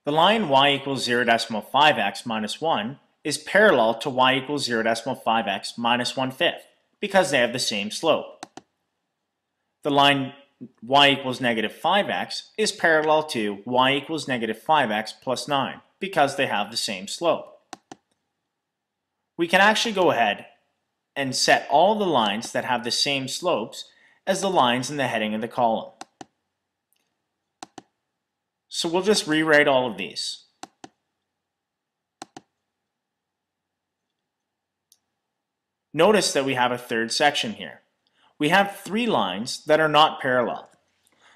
The line y equals 0.5x minus 1 is parallel to y equals 0.5x minus 1/5 because they have the same slope. The line y equals negative 5x is parallel to y equals negative 5x plus 9 because they have the same slope. We can actually go ahead and set all the lines that have the same slopes as the lines in the heading of the column. So we'll just rewrite all of these. Notice that we have a third section here. We have three lines that are not parallel.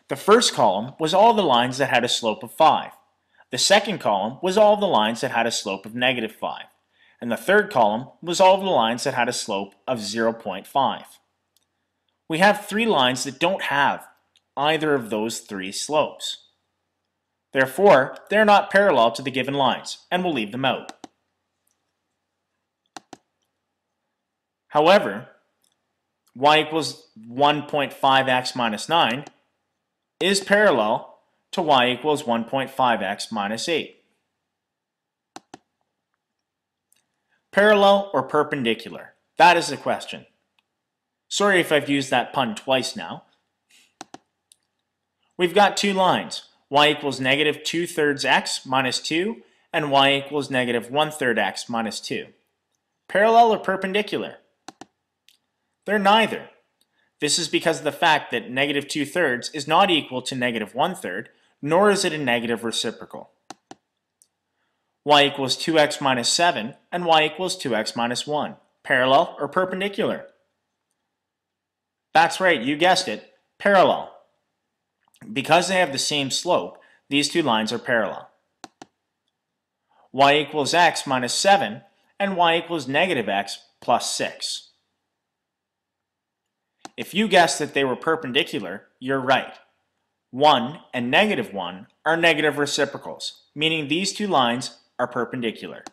The first column was all the lines that had a slope of 5. The second column was all the lines that had a slope of negative 5. And the third column was all the lines that had a slope of 0.5. We have three lines that don't have either of those three slopes. Therefore, they're not parallel to the given lines, and we'll leave them out. However, y equals 1.5x minus 9 is parallel to y equals 1.5x minus 8. Parallel or perpendicular? That is the question. Sorry if I've used that pun twice now. We've got two lines, y equals negative 2/3 x minus 2 and y equals negative 1/3 x minus 2. Parallel or perpendicular? They're neither. This is because of the fact that negative 2/3 is not equal to negative 1/3, nor is it a negative reciprocal. Y equals 2x minus 7 and y equals 2x minus 1. Parallel or perpendicular? That's right, you guessed it, parallel. Because they have the same slope, these two lines are parallel. Y equals x minus 7 and y equals negative x plus 6. If you guessed that they were perpendicular, you're right. 1 and negative 1 are negative reciprocals, meaning these two lines are perpendicular.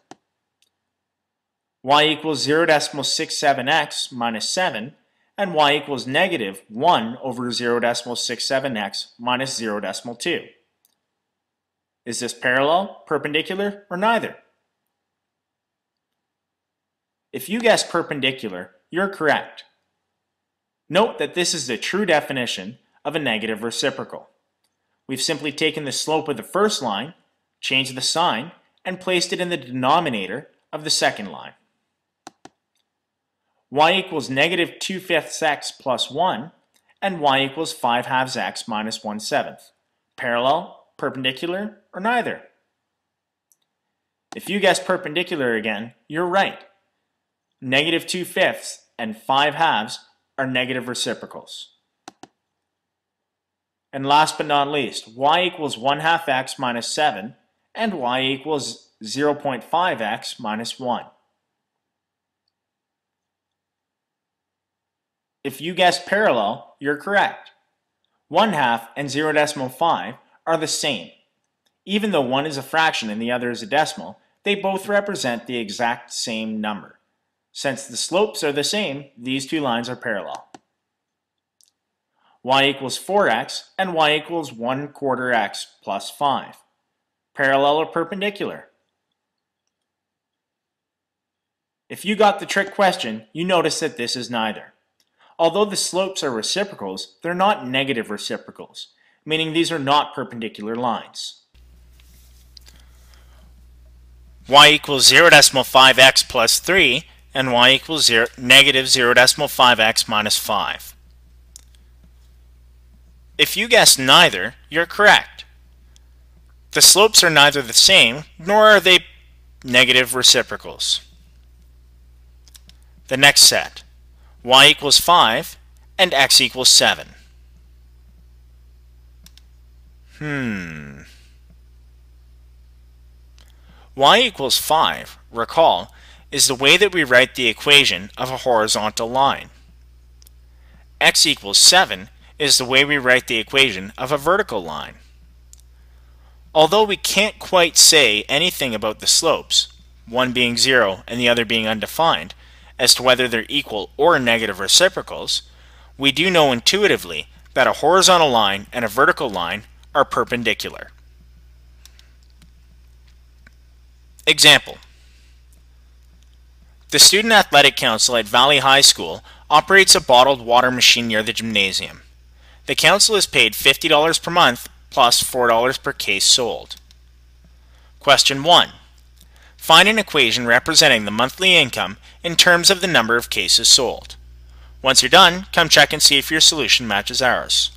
Y equals 0.67x minus 7 and y equals negative 1 over 0.67x minus 0.2. Is this parallel, perpendicular, or neither? If you guessed perpendicular, you're correct. Note that this is the true definition of a negative reciprocal. We've simply taken the slope of the first line, changed the sign, and placed it in the denominator of the second line. Y equals negative 2/5 x plus 1 and y equals 5/2 x minus 1/7. Parallel, perpendicular, or neither? If you guessed perpendicular again, you're right. Negative 2/5 and 5/2 are negative reciprocals. And last but not least, y equals 1/2 x minus 7 and y equals 0.5x minus 1. If you guessed parallel, you're correct. 1/2 and 0.5 are the same. Even though one is a fraction and the other is a decimal, they both represent the exact same number. Since the slopes are the same, these two lines are parallel. Y equals 4x and y equals 1/4 x plus 5. Parallel or perpendicular? If you got the trick question, you notice that this is neither. Although the slopes are reciprocals, they're not negative reciprocals, meaning these are not perpendicular lines. Y equals 0.5x plus 3 and y equals negative 0.5x minus 5. If you guessed neither, you're correct. The slopes are neither the same, nor are they negative reciprocals. The next set, y equals 5 and x equals 7. Y equals 5, recall, is the way that we write the equation of a horizontal line. X equals 7 is the way we write the equation of a vertical line. Although we can't quite say anything about the slopes, one being 0 and the other being undefined, as to whether they're equal or negative reciprocals, we do know intuitively that a horizontal line and a vertical line are perpendicular. Example: the Student Athletic Council at Valley High School operates a bottled water machine near the gymnasium. The council is paid $50 per month plus $4 per case sold. Question 1. Find an equation representing the monthly income in terms of the number of cases sold. Once you're done, come check and see if your solution matches ours.